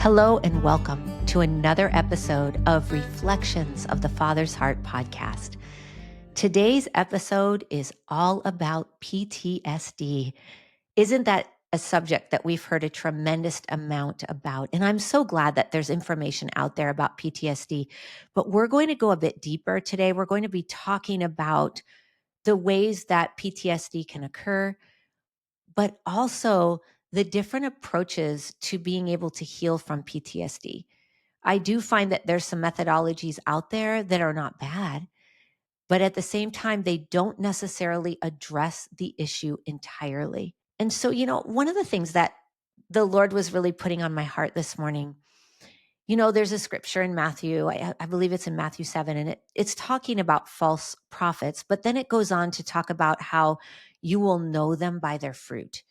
Hello and welcome to another episode of Reflections of the Father's Heart podcast. Today's episode is all about PTSD. Isn't that a subject that we've heard a tremendous amount about? And I'm so glad that there's information out there about PTSD. But we're going to go a bit deeper today. We're going to be talking about the ways that PTSD can occur, but also the different approaches to being able to heal from PTSD. I do find that there's some methodologies out there that are not bad, but at the same time, they don't necessarily address the issue entirely. And so, one of the things that the Lord was really putting on my heart this morning, there's a scripture in Matthew, I believe it's in Matthew 7, and it's talking about false prophets, but then it goes on to talk about how you will know them by their fruit.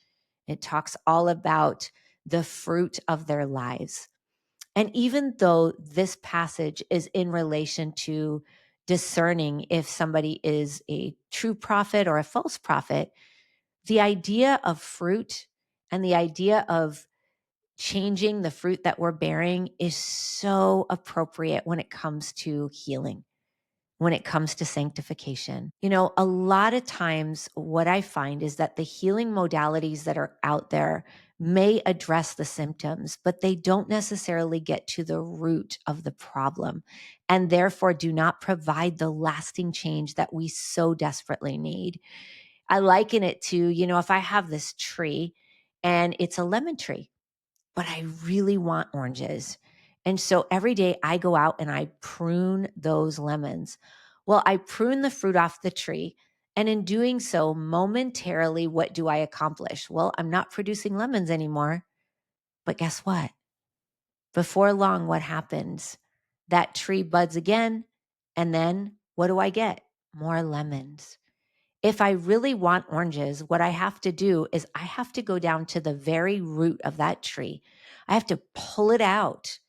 It talks all about the fruit of their lives. And even though this passage is in relation to discerning if somebody is a true prophet or a false prophet, the idea of fruit and the idea of changing the fruit that we're bearing is so appropriate when it comes to healing, when it comes to sanctification. A lot of times what I find is that the healing modalities that are out there may address the symptoms, but they don't necessarily get to the root of the problem and therefore do not provide the lasting change that we so desperately need. I liken it to, if I have this tree and it's a lemon tree, but I really want oranges. And so every day I go out and I prune those lemons. Well, I prune the fruit off the tree. And in doing so, momentarily, what do I accomplish? Well, I'm not producing lemons anymore. But guess what? Before long, what happens? That tree buds again. And then what do I get? More lemons. If I really want oranges, what I have to do is I have to go down to the very root of that tree. I have to pull it out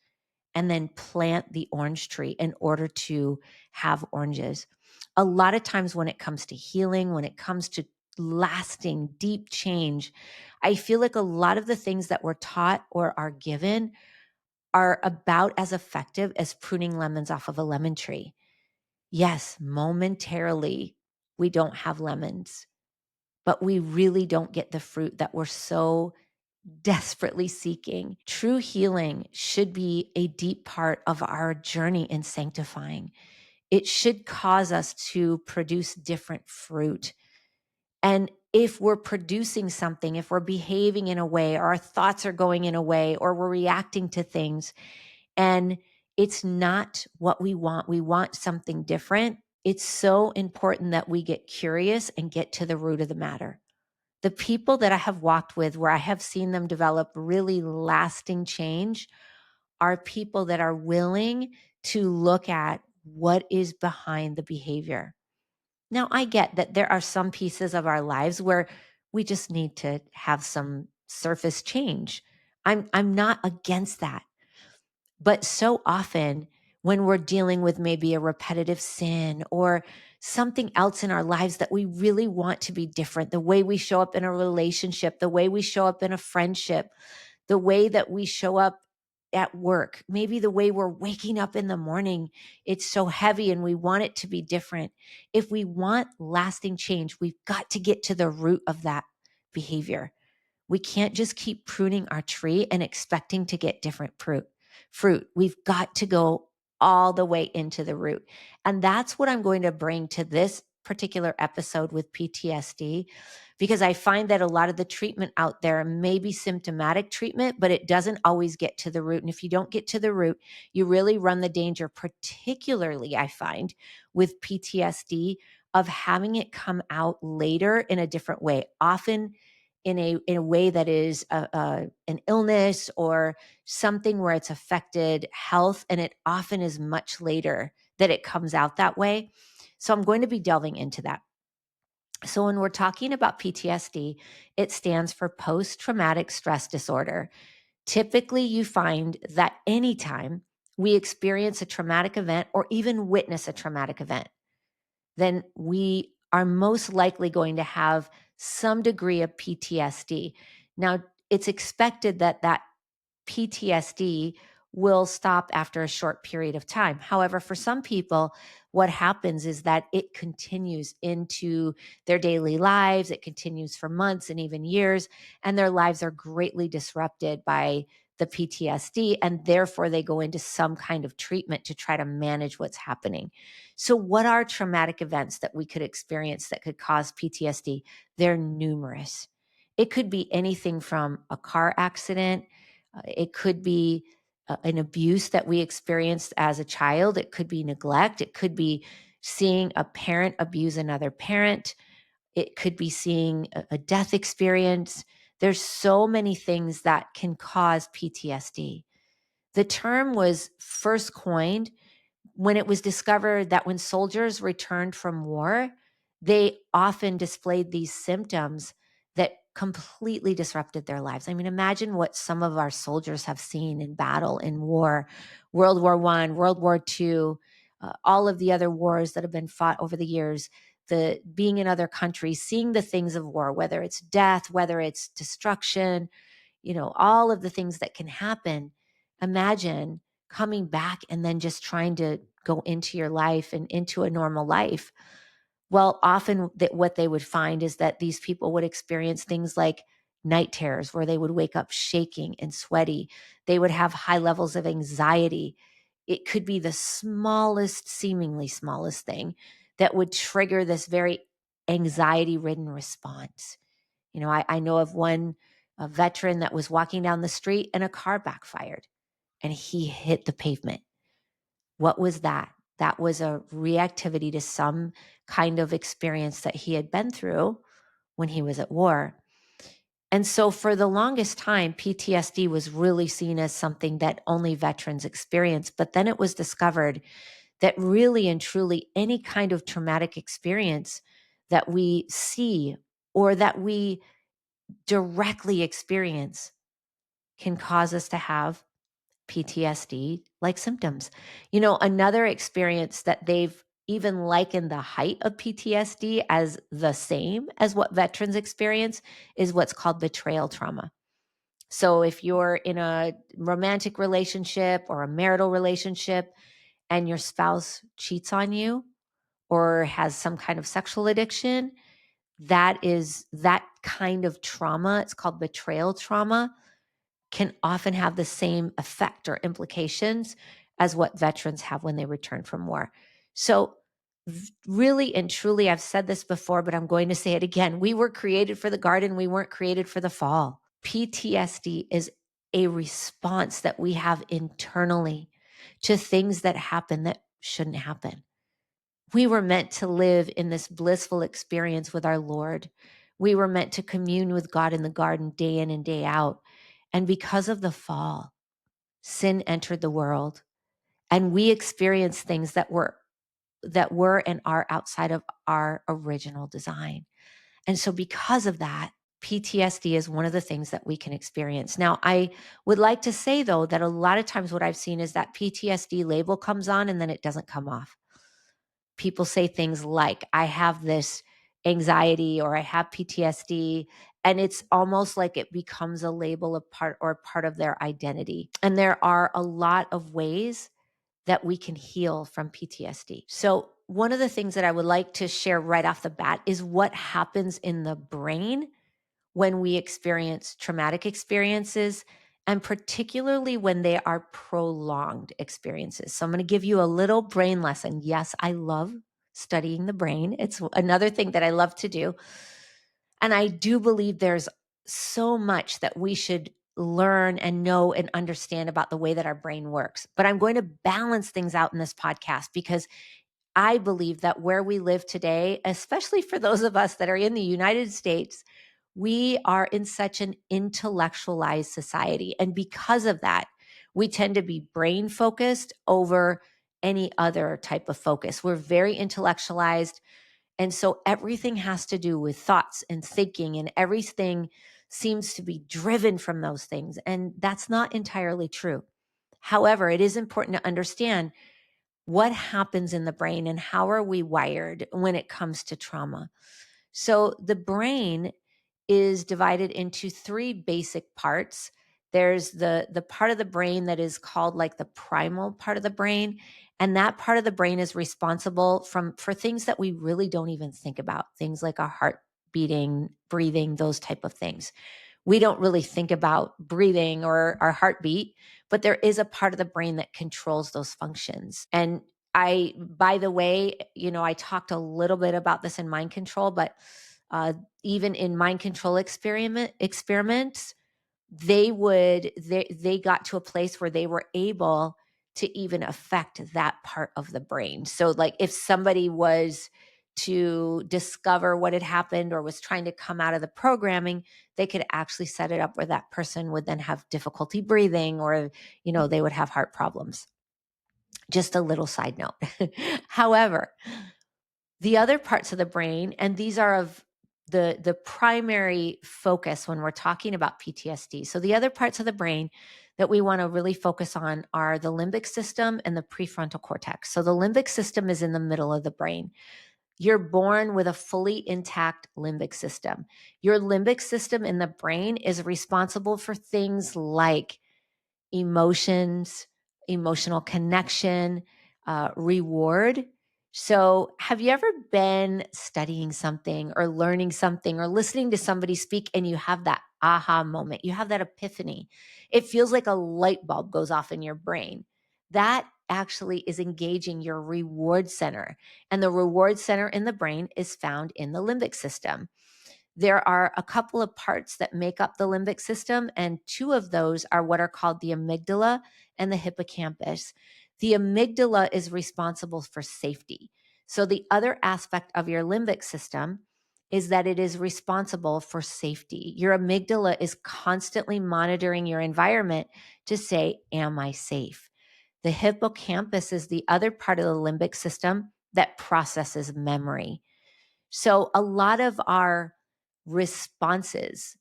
and then plant the orange tree in order to have oranges. A lot of times when it comes to healing, when it comes to lasting deep change, I feel like a lot of the things that we're taught or are given are about as effective as pruning lemons off of a lemon tree. Yes, momentarily, we don't have lemons, but we really don't get the fruit that we're so desperately seeking. True healing should be a deep part of our journey in sanctifying. It should cause us to produce different fruit. And if we're producing something, if we're behaving in a way, or our thoughts are going in a way, or we're reacting to things, and it's not what we want something different, it's so important that we get curious and get to the root of the matter. The people that I have walked with where I have seen them develop really lasting change are people that are willing to look at what is behind the behavior. Now, I get that there are some pieces of our lives where we just need to have some surface change. I'm not against that. But so often when we're dealing with maybe a repetitive sin or something else in our lives that we really want to be different, the way we show up in a relationship, the way we show up in a friendship, the way that we show up at work, maybe the way we're waking up in the morning, it's so heavy and we want it to be different. If we want lasting change, we've got to get to the root of that behavior. We can't just keep pruning our tree and expecting to get different fruit. We've got to go all the way into the root. And that's what I'm going to bring to this particular episode with PTSD, because I find that a lot of the treatment out there may be symptomatic treatment, but it doesn't always get to the root. And if you don't get to the root, you really run the danger, particularly I find with PTSD, of having it come out later in a different way, often in a way that is an illness or something where it's affected health, and it often is much later that it comes out that way. So I'm going to be delving into that. So when we're talking about PTSD, it stands for post-traumatic stress disorder. Typically, you find that anytime we experience a traumatic event or even witness a traumatic event, then we are most likely going to have some degree of PTSD. Now, it's expected that that PTSD will stop after a short period of time. However, for some people, what happens is that it continues into their daily lives. It continues for months and even years, and their lives are greatly disrupted by the PTSD, and therefore they go into some kind of treatment to try to manage what's happening. So, what are traumatic events that we could experience that could cause PTSD? They're numerous. It could be anything from a car accident, it could be an abuse that we experienced as a child, it could be neglect, it could be seeing a parent abuse another parent, it could be seeing a death experience. There's so many things that can cause PTSD. The term was first coined when it was discovered that when soldiers returned from war, they often displayed these symptoms that completely disrupted their lives. I mean, imagine what some of our soldiers have seen in battle, in war, World War I, World War II, all of the other wars that have been fought over the years, the being in other countries, seeing the things of war, whether it's death, whether it's destruction, all of the things that can happen. Imagine coming back and then just trying to go into your life and into a normal life. Well, often what they would find is that these people would experience things like night terrors where they would wake up shaking and sweaty. They would have high levels of anxiety. It could be the smallest, seemingly smallest thing that would trigger this very anxiety ridden response. I know of one a veteran that was walking down the street and a car backfired and he hit the pavement. What was that? That was a reactivity to some kind of experience that he had been through when he was at war. And so for the longest time, PTSD was really seen as something that only veterans experience. But then it was discovered that really and truly any kind of traumatic experience that we see or that we directly experience can cause us to have PTSD like symptoms. Another experience that they've even likened the height of PTSD as the same as what veterans experience is what's called betrayal trauma. So if you're in a romantic relationship or a marital relationship and your spouse cheats on you or has some kind of sexual addiction, that kind of trauma. It's called betrayal trauma, can often have the same effect or implications as what veterans have when they return from war. So, really and truly, I've said this before, but I'm going to say it again. We were created for the garden, we weren't created for the fall. PTSD is a response that we have internally to things that happen that shouldn't happen. We were meant to live in this blissful experience with our Lord. We were meant to commune with God in the garden day in and day out. And because of the fall, sin entered the world and we experienced things that were and are outside of our original design. And so because of that, PTSD is one of the things that we can experience. Now, I would like to say though that a lot of times what I've seen is that PTSD label comes on and then it doesn't come off. People say things like, I have this anxiety or I have PTSD, and it's almost like it becomes a label of part of their identity. And there are a lot of ways that we can heal from PTSD. So one of the things that I would like to share right off the bat is what happens in the brain when we experience traumatic experiences, and particularly when they are prolonged experiences. So I'm going to give you a little brain lesson. Yes, I love studying the brain. It's another thing that I love to do. And I do believe there's so much that we should learn and know and understand about the way that our brain works. But I'm going to balance things out in this podcast because I believe that where we live today, especially for those of us that are in the United States, we are in such an intellectualized society. And because of that, we tend to be brain focused over any other type of focus. We're very intellectualized. And so everything has to do with thoughts and thinking, and everything seems to be driven from those things. And that's not entirely true. However, it is important to understand what happens in the brain and how are we wired when it comes to trauma. So the brain is divided into three basic parts There's the part of the brain that is called like the primal part of the brain. And that part of the brain is responsible for things that we really don't even think about, things like our heart beating, breathing, those type of things. We don't really think about breathing or our heartbeat, but there is a part of the brain that controls those functions. And by the way, I talked a little bit about this in mind control, but even in mind control experiments, they got to a place where they were able to even affect that part of the brain. So like if somebody was to discover what had happened or was trying to come out of the programming, they could actually set it up where that person would then have difficulty breathing, or they would have heart problems. Just a little side note. However, the other parts of the brain, and these are of the primary focus when we're talking about PTSD. So the other parts of the brain that we want to really focus on are the limbic system and the prefrontal cortex. So the limbic system is in the middle of the brain. You're born with a fully intact limbic system. Your limbic system in the brain is responsible for things like emotions, emotional connection, reward. So, have you ever been studying something or learning something or listening to somebody speak and you have that aha moment? You have that epiphany. It feels like a light bulb goes off in your brain. That actually is engaging your reward center. And the reward center in the brain is found in the limbic system. There are a couple of parts that make up the limbic system, and two of those are what are called the amygdala and the hippocampus. The amygdala is responsible for safety. So, the other aspect of your limbic system is that it is responsible for safety. Your amygdala is constantly monitoring your environment to say, am I safe? The hippocampus is the other part of the limbic system that processes memory. So, a lot of our responses,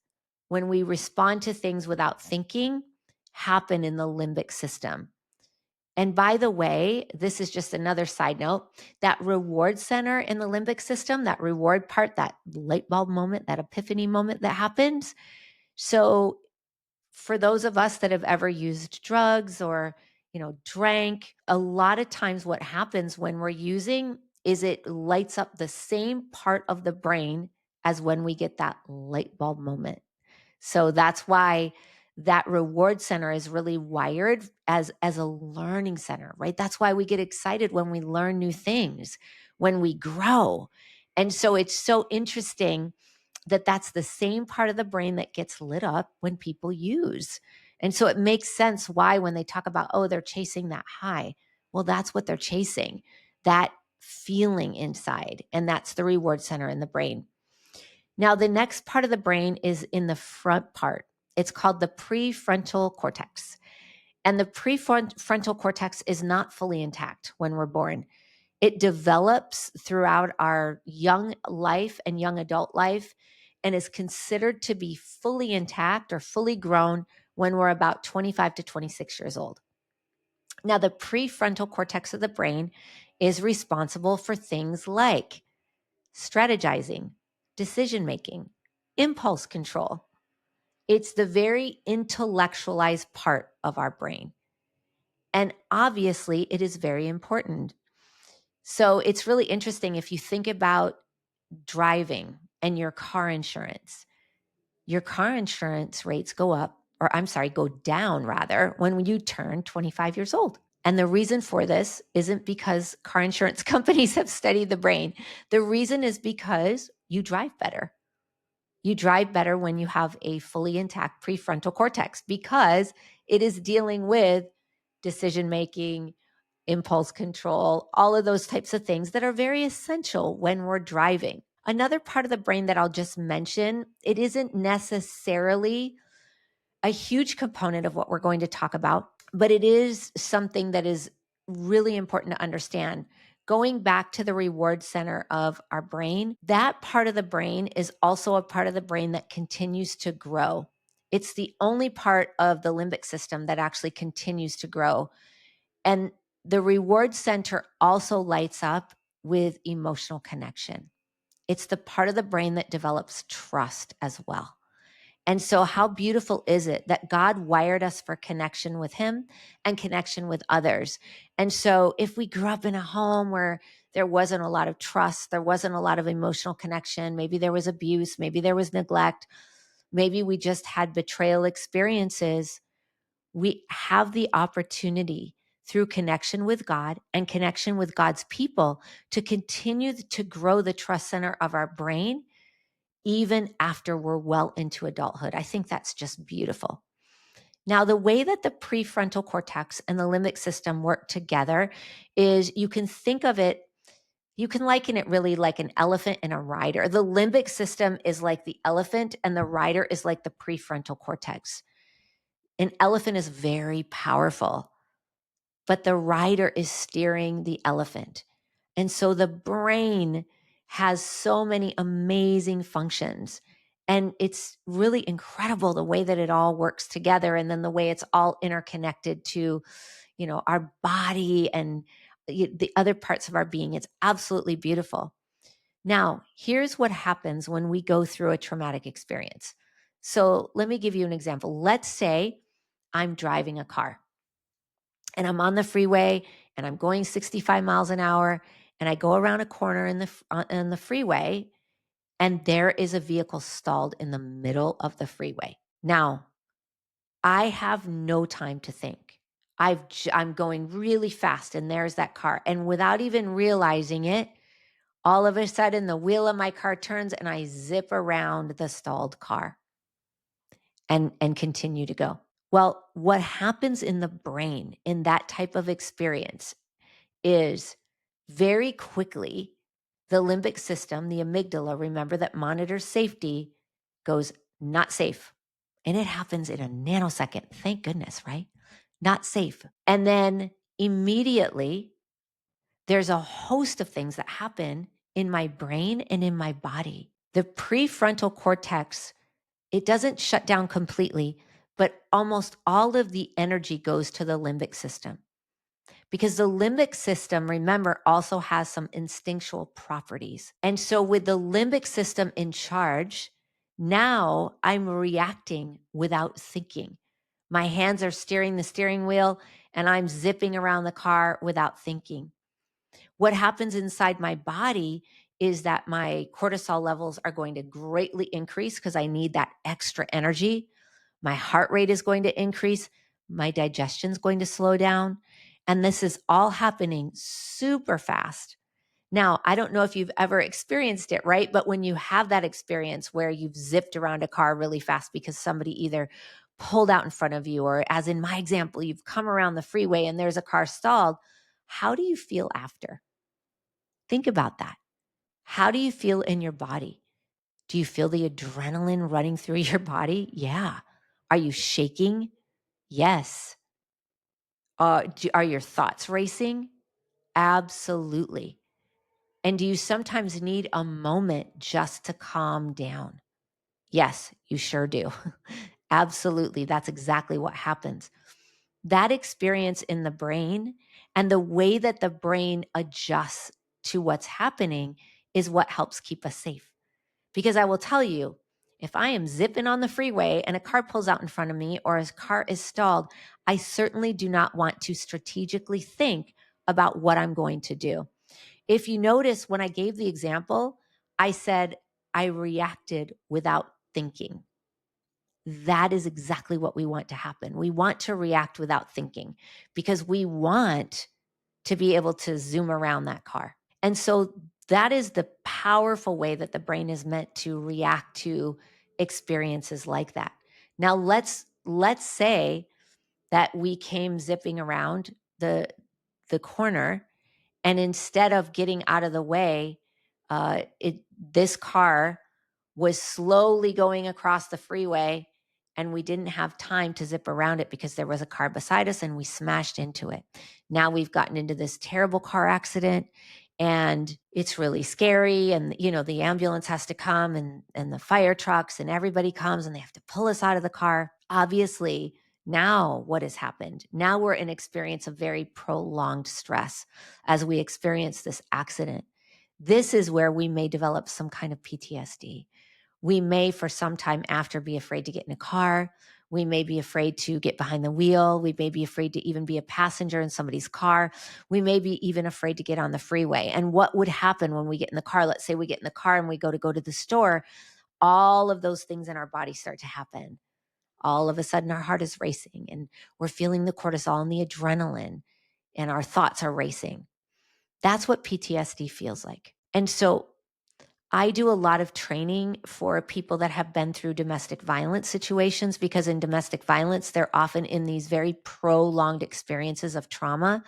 when we respond to things without thinking, happen in the limbic system. And by the way, this is just another side note, that reward center in the limbic system, that reward part, that light bulb moment, that epiphany moment that happens. So for those of us that have ever used drugs or, drank, a lot of times what happens when we're using is it lights up the same part of the brain as when we get that light bulb moment. So that's why that reward center is really wired as a learning center, right? That's why we get excited when we learn new things, when we grow. And so it's so interesting that that's the same part of the brain that gets lit up when people use. And so it makes sense why when they talk about, oh, they're chasing that high. Well, that's what they're chasing, that feeling inside. And that's the reward center in the brain. Now, the next part of the brain is in the front part. It's called the prefrontal cortex. And the prefrontal cortex is not fully intact when we're born. It develops throughout our young life and young adult life and is considered to be fully intact or fully grown when we're about 25 to 26 years old. Now, the prefrontal cortex of the brain is responsible for things like strategizing, decision making, impulse control. It's the very intellectualized part of our brain. And obviously, it is very important. So it's really interesting if you think about driving and your car insurance. Your car insurance rates go down rather, when you turn 25 years old. And the reason for this isn't because car insurance companies have studied the brain. The reason is because you drive better. You drive better when you have a fully intact prefrontal cortex because it is dealing with decision making, impulse control, all of those types of things that are very essential when we're driving. Another part of the brain that I'll just mention, it isn't necessarily a huge component of what we're going to talk about, but it is something that is really important to understand. Going back to the reward center of our brain, that part of the brain is also a part of the brain that continues to grow. It's the only part of the limbic system that actually continues to grow. And the reward center also lights up with emotional connection. It's the part of the brain that develops trust as well. And so how beautiful is it that God wired us for connection with him and connection with others? And so if we grew up in a home where there wasn't a lot of trust, there wasn't a lot of emotional connection, maybe there was abuse, maybe there was neglect, maybe we just had betrayal experiences, we have the opportunity through connection with God and connection with God's people to continue to grow the trust center of our brain even after we're well into adulthood. I think that's just beautiful. Now, the way that the prefrontal cortex and the limbic system work together is you can think of it, you can liken it really like an elephant and a rider. The limbic system is like the elephant and the rider is like the prefrontal cortex. An elephant is very powerful, but the rider is steering the elephant. And so the brain has so many amazing functions. And it's really incredible the way that it all works together and then the way it's all interconnected to, our body and the other parts of our being. It's absolutely beautiful. Now, here's what happens when we go through a traumatic experience. So let me give you an example. Let's say I'm driving a car and I'm on the freeway and I'm going 65 miles an hour and I go around a corner in the freeway and there is a vehicle stalled in the middle of the freeway. Now, I have no time to think. I'm going really fast and there's that car. And without even realizing it, all of a sudden the wheel of my car turns and I zip around the stalled car and continue to go. Well, what happens in the brain in that type of experience is very quickly the limbic system, the amygdala, remember that monitors safety, goes not safe. And it happens in a nanosecond. Thank goodness, right? Not safe. And then immediately there's a host of things that happen in my brain and in my body. The prefrontal cortex, it doesn't shut down completely, but almost all of the energy goes to the limbic system. Because the limbic system, remember, also has some instinctual properties. And so with the limbic system in charge, now I'm reacting without thinking. My hands are steering the steering wheel and I'm zipping around the car without thinking. What happens inside my body is that my cortisol levels are going to greatly increase because I need that extra energy. My heart rate is going to increase. My digestion is going to slow down. And this is all happening super fast. Now, I don't know if you've ever experienced it, right? But when you have that experience where you've zipped around a car really fast because somebody either pulled out in front of you, or as in my example, you've come around the freeway and there's a car stalled, how do you feel after? Think about that. How do you feel in your body? Do you feel the adrenaline running through your body? Yeah. Are you shaking? Yes. Are your thoughts racing? Absolutely. And do you sometimes need a moment just to calm down? Yes, you sure do. Absolutely. That's exactly what happens. That experience in the brain and the way that the brain adjusts to what's happening is what helps keep us safe. Because I will tell you, if I am zipping on the freeway and a car pulls out in front of me or a car is stalled, I certainly do not want to strategically think about what I'm going to do. If you notice, when I gave the example, I said I reacted without thinking. That is exactly what we want to happen. We want to react without thinking because we want to be able to zoom around that car. And so that is the powerful way that the brain is meant to react to experiences like that. Now let's say that we came zipping around the corner, and instead of getting out of the way, this car was slowly going across the freeway and we didn't have time to zip around it because there was a car beside us and we smashed into it. Now we've gotten into this terrible car accident and it's really scary, and the ambulance has to come and the fire trucks and everybody comes and they have to pull us out of the car. Obviously, now what has happened? Now we're in experience of very prolonged stress as we experience this accident. This is where we may develop some kind of PTSD. We may, for some time after, be afraid to get in a car. We may be afraid to get behind the wheel. We may be afraid to even be a passenger in somebody's car. We may be even afraid to get on the freeway. And what would happen when we get in the car? Let's say we get in the car and we go to the store. All of those things in our body start to happen. All of a sudden, our heart is racing and we're feeling the cortisol and the adrenaline, and our thoughts are racing. That's what PTSD feels like. And so I do a lot of training for people that have been through domestic violence situations, because in domestic violence, they're often in these very prolonged experiences of trauma.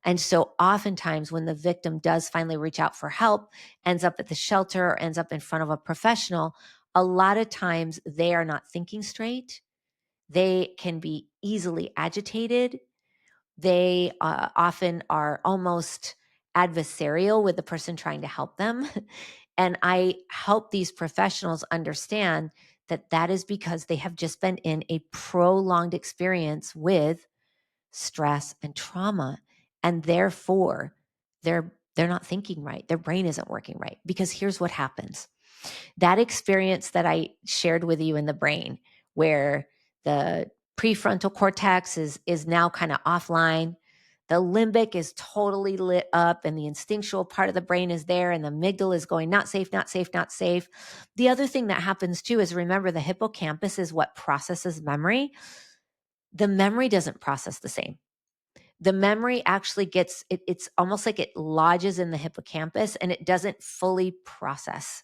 And so oftentimes when the victim does finally reach out for help, ends up at the shelter, or ends up in front of a professional, a lot of times they are not thinking straight. They can be easily agitated. They often are almost adversarial with the person trying to help them. And I help these professionals understand that that is because they have just been in a prolonged experience with stress and trauma. And therefore, they're not thinking right. Their brain isn't working right. Because here's what happens. That experience that I shared with you in the brain, where the prefrontal cortex is now kind of offline, the limbic is totally lit up, and the instinctual part of the brain is there, and the amygdala is going, not safe, not safe, not safe. The other thing that happens too is, remember, the hippocampus is what processes memory. The memory doesn't process the same. The memory actually it's almost like it lodges in the hippocampus and it doesn't fully process.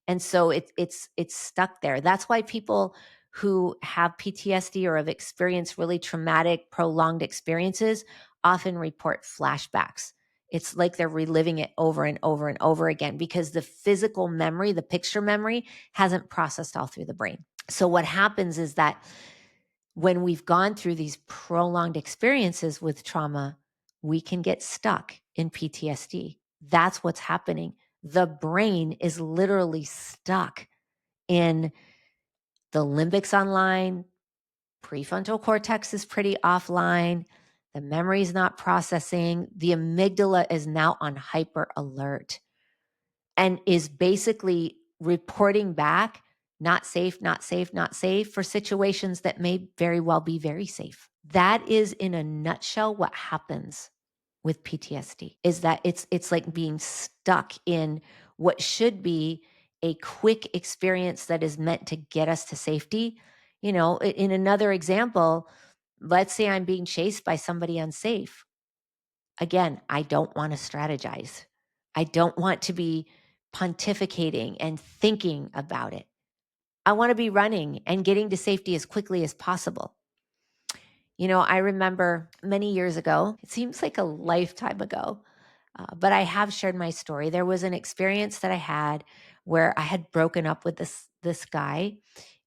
And so it's stuck there. That's why people who have PTSD or have experienced really traumatic, prolonged experiences often report flashbacks. It's like they're reliving it over and over and over again, because the physical memory, the picture memory, hasn't processed all through the brain. So what happens is that when we've gone through these prolonged experiences with trauma, we can get stuck in PTSD. That's what's happening. The brain is literally stuck in the limbic's online, prefrontal cortex is pretty offline, the memory is not processing, the amygdala is now on hyper alert and is basically reporting back, not safe, not safe, not safe, for situations that may very well be very safe. That is, in a nutshell, what happens with PTSD, is that it's like being stuck in what should be a quick experience that is meant to get us to safety. You know, in another example, let's say I'm being chased by somebody unsafe. Again, I don't want to strategize. I don't want to be pontificating and thinking about it. I want to be running and getting to safety as quickly as possible. You know, I remember many years ago, it seems like a lifetime ago, but I have shared my story. There was an experience that I had where I had broken up with this guy.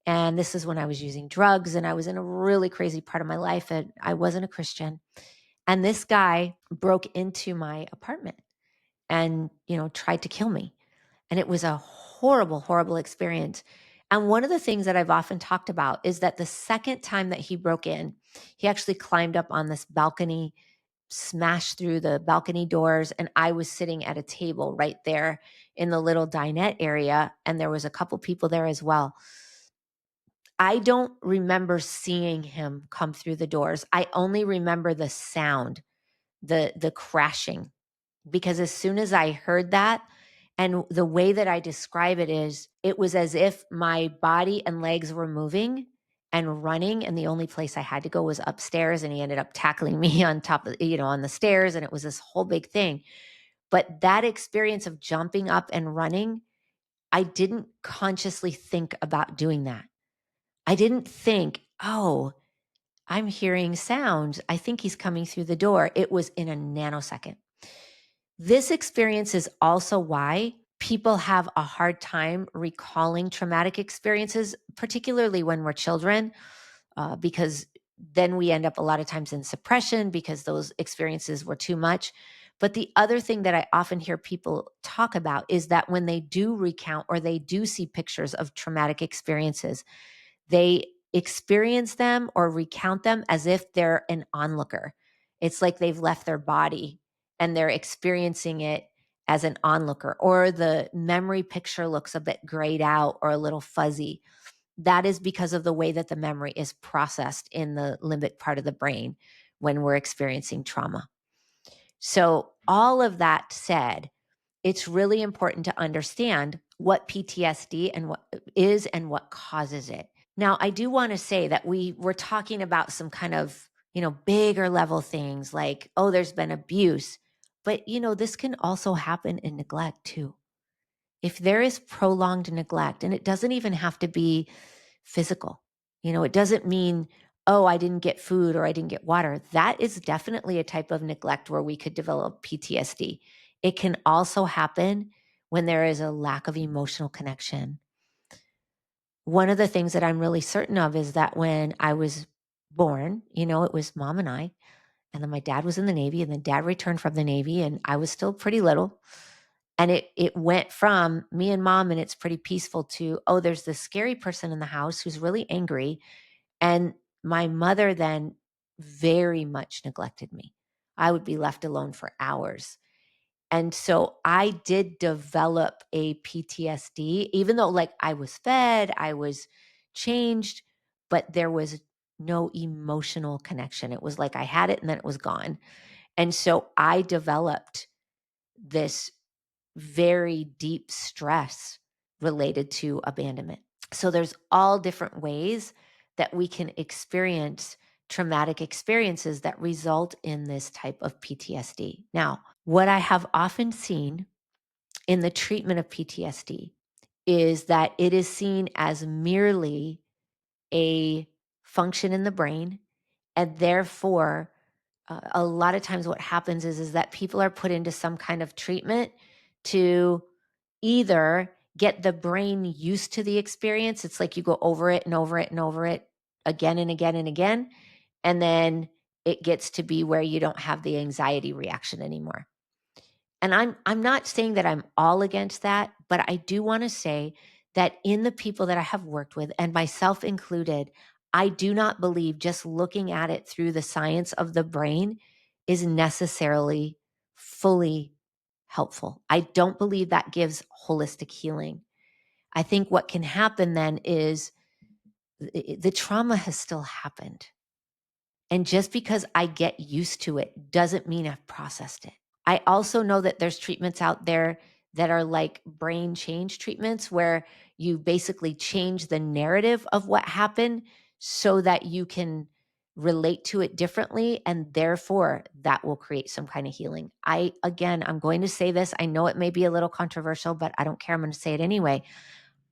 And this is when I was using drugs and I was in a really crazy part of my life, and I wasn't a Christian. And this guy broke into my apartment and, you know, tried to kill me. And it was a horrible, horrible experience. And one of the things that I've often talked about is that the second time that he broke in, he actually climbed up on this balcony, smashed through the balcony doors, and I was sitting at a table right there in the little dinette area, and there was a couple people there as well. I don't remember seeing him come through the doors. I only remember the sound, the crashing, because as soon as I heard that, and the way that I describe it is, it was as if my body and legs were moving and running, and the only place I had to go was upstairs, and he ended up tackling me on top of, you know, on the stairs, and it was this whole big thing. But that experience of jumping up and running, I didn't consciously think about doing that. I didn't think, oh, I'm hearing sounds. I think he's coming through the door. It was in a nanosecond. This experience is also why people have a hard time recalling traumatic experiences, particularly when we're children, because then we end up a lot of times in suppression because those experiences were too much. But the other thing that I often hear people talk about is that when they do recount or they do see pictures of traumatic experiences, they experience them or recount them as if they're an onlooker. It's like they've left their body and they're experiencing it as an onlooker, or the memory picture looks a bit grayed out or a little fuzzy. That is because of the way that the memory is processed in the limbic part of the brain when we're experiencing trauma. So, all of that said, it's really important to understand what PTSD and what is and what causes it. Now, I do want to say that we're talking about some kind of, bigger level things like, oh, there's been abuse. But, this can also happen in neglect too. If there is prolonged neglect, and it doesn't even have to be physical, it doesn't mean, oh, I didn't get food or I didn't get water. That is definitely a type of neglect where we could develop PTSD. It can also happen when there is a lack of emotional connection. One of the things that I'm really certain of is that when I was born, it was mom and I, and then my dad was in the Navy, and then dad returned from the Navy, and I was still pretty little. And it went from me and mom, and it's pretty peaceful, to, oh, there's this scary person in the house who's really angry. And my mother then very much neglected me. I would be left alone for hours. And so I did develop a PTSD, even though like I was fed, I was changed, but there was no emotional connection. It was like I had it and then it was gone. And so I developed this very deep stress related to abandonment. So there's all different ways that we can experience traumatic experiences that result in this type of PTSD. Now, what I have often seen in the treatment of PTSD is that it is seen as merely a function in the brain, and therefore a lot of times what happens is that people are put into some kind of treatment to either get the brain used to the experience. It's like you go over it and over it and over it again and again and again. And then it gets to be where you don't have the anxiety reaction anymore. And I'm not saying that I'm all against that, but I do want to say that in the people that I have worked with, and myself included, I do not believe just looking at it through the science of the brain is necessarily fully helpful. I don't believe that gives holistic healing. I think what can happen then is the trauma has still happened. And just because I get used to it doesn't mean I've processed it. I also know that there's treatments out there that are like brain change treatments, where you basically change the narrative of what happened so that you can relate to it differently, and therefore that will create some kind of healing. I'm going to say this. I know it may be a little controversial, but I don't care. I'm going to say it anyway.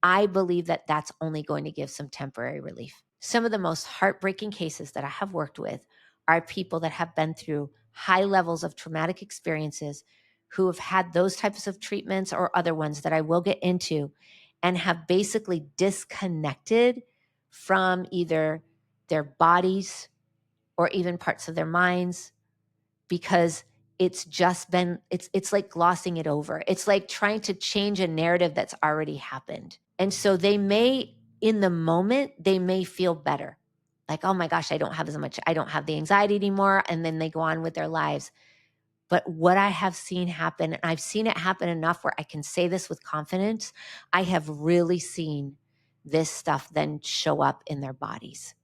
I believe that that's only going to give some temporary relief. Some of the most heartbreaking cases that I have worked with are people that have been through high levels of traumatic experiences, who have had those types of treatments or other ones that I will get into, and have basically disconnected from either their bodies or even parts of their minds, because it's like glossing it over. It's like trying to change a narrative that's already happened. And so in the moment, they may feel better. Like, oh my gosh, I don't have the anxiety anymore. And then they go on with their lives. But what I have seen happen, and I've seen it happen enough where I can say this with confidence, I have really seen this stuff then show up in their bodies,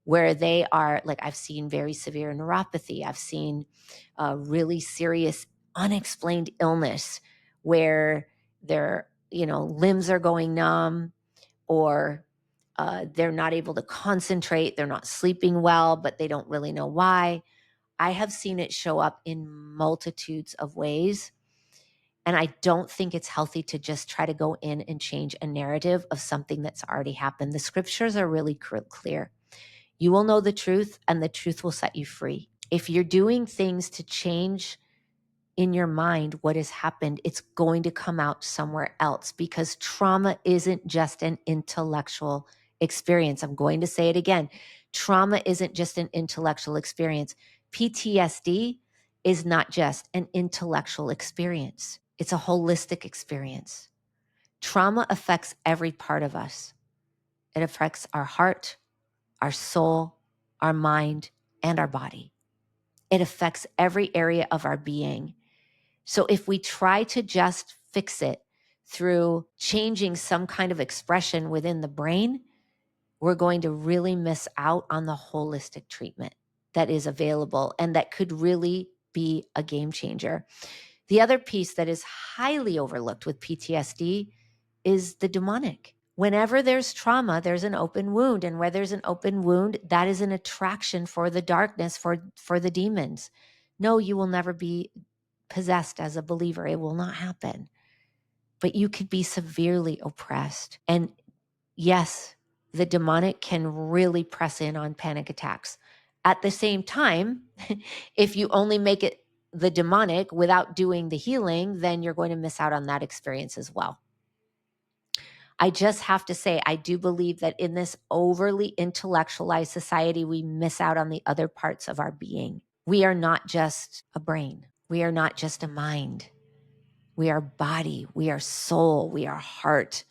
where they are like, I've seen very severe neuropathy. I've seen really serious unexplained illness where their, limbs are going numb, or they're not able to concentrate. They're not sleeping well, but they don't really know why. I have seen it show up in multitudes of ways. And I don't think it's healthy to just try to go in and change a narrative of something that's already happened. The scriptures are really clear. You will know the truth, and the truth will set you free. If you're doing things to change in your mind what has happened, it's going to come out somewhere else, because trauma isn't just an intellectual experience. I'm going to say it again. Trauma isn't just an intellectual experience. PTSD is not just an intellectual experience. It's a holistic experience. Trauma affects every part of us. It affects our heart, our soul, our mind, and our body. It affects every area of our being. So if we try to just fix it through changing some kind of expression within the brain, we're going to really miss out on the holistic treatment that is available and that could really be a game changer. The other piece that is highly overlooked with PTSD is the demonic. Whenever there's trauma, there's an open wound. And where there's an open wound, that is an attraction for the darkness, for the demons. No, you will never be possessed as a believer. It will not happen. But you could be severely oppressed. And yes, the demonic can really press in on panic attacks. At the same time, if you only make it the demonic without doing the healing, then you're going to miss out on that experience as well. I just have to say, I do believe that in this overly intellectualized society, we miss out on the other parts of our being. We are not just a brain. We are not just a mind. We are body. We are soul. We are heart.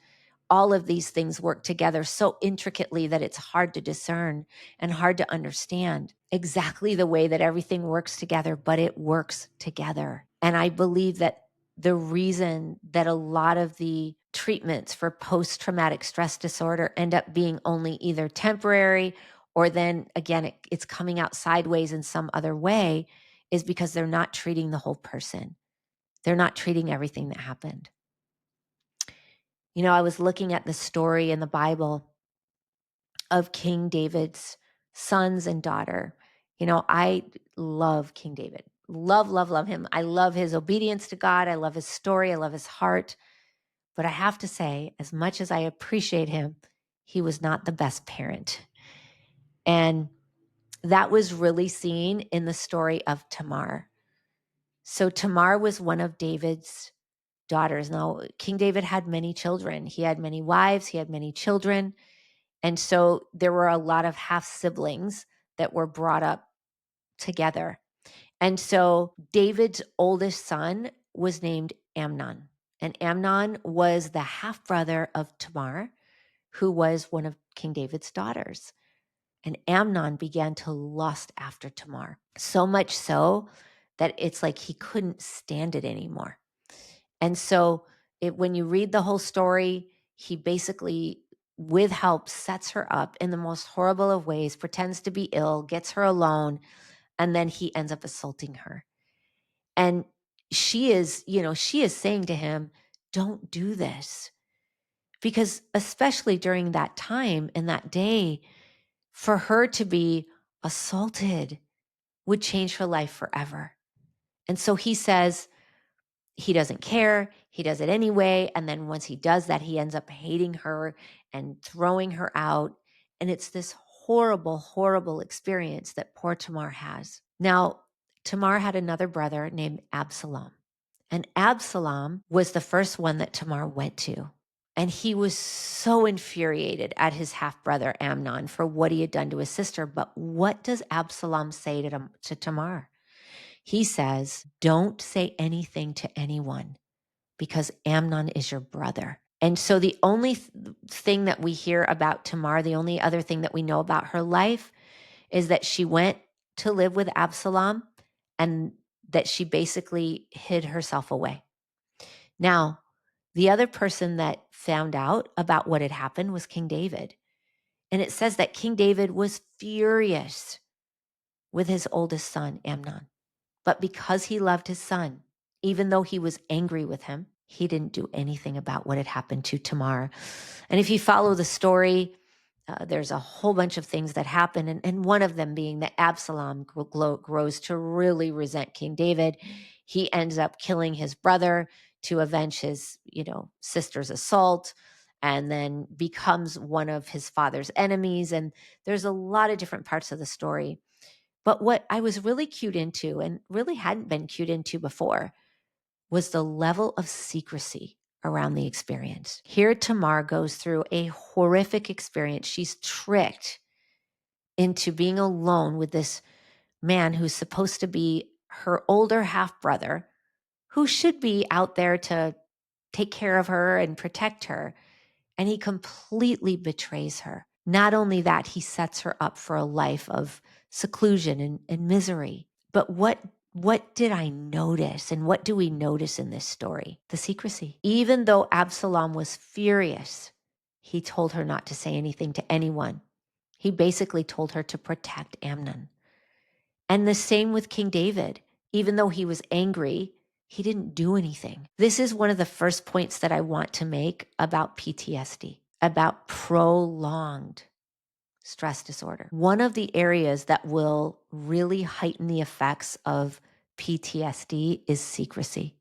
All of these things work together so intricately that it's hard to discern and hard to understand exactly the way that everything works together, but it works together. And I believe that the reason that a lot of the treatments for post-traumatic stress disorder end up being only either temporary or then again, it's coming out sideways in some other way is because they're not treating the whole person. They're not treating everything that happened. You know, I was looking at the story in the Bible of King David's sons and daughter. You know, I love King David. Love him. I love his obedience to God. I love his story. I love his heart. But I have to say, as much as I appreciate him, he was not the best parent. And that was really seen in the story of Tamar. So Tamar was one of David's daughters. Now, King David had many children. He had many wives. He had many children. And so there were a lot of half siblings that were brought up together. And so David's oldest son was named Amnon. And Amnon was the half brother of Tamar, who was one of King David's daughters. And Amnon began to lust after Tamar, so much so that it's like he couldn't stand it anymore. And so when you read the whole story, he basically, with help, sets her up in the most horrible of ways, pretends to be ill, gets her alone, and then he ends up assaulting her. And she is saying to him, don't do this. Because especially during that time and that day, for her to be assaulted would change her life forever. And so he says, he doesn't care. He does it anyway. And then once he does that, he ends up hating her and throwing her out. And it's this horrible, horrible experience that poor Tamar has. Now, Tamar had another brother named Absalom. And Absalom was the first one that Tamar went to. And he was so infuriated at his half-brother Amnon for what he had done to his sister. But what does Absalom say to Tamar? He says, don't say anything to anyone because Amnon is your brother. And so the only thing that we hear about Tamar, the only other thing that we know about her life is that she went to live with Absalom and that she basically hid herself away. Now, the other person that found out about what had happened was King David. And it says that King David was furious with his oldest son, Amnon. But because he loved his son, even though he was angry with him, he didn't do anything about what had happened to Tamar. And if you follow the story, there's a whole bunch of things that happen. And one of them being that Absalom grows to really resent King David. He ends up killing his brother to avenge his, sister's assault, and then becomes one of his father's enemies. And there's a lot of different parts of the story. But what I was really cued into and really hadn't been cued into before was the level of secrecy around the experience. Here, Tamar goes through a horrific experience. She's tricked into being alone with this man who's supposed to be her older half brother, who should be out there to take care of her and protect her. And he completely betrays her. Not only that, he sets her up for a life of seclusion and misery. But what what did I notice? And what do we notice in this story? The secrecy. Even though Absalom was furious, he told her not to say anything to anyone. He basically told her to protect Amnon. And the same with King David. Even though he was angry, he didn't do anything. This is one of the first points that I want to make about PTSD, about prolonged stress disorder. One of the areas that will really heighten the effects of PTSD is secrecy.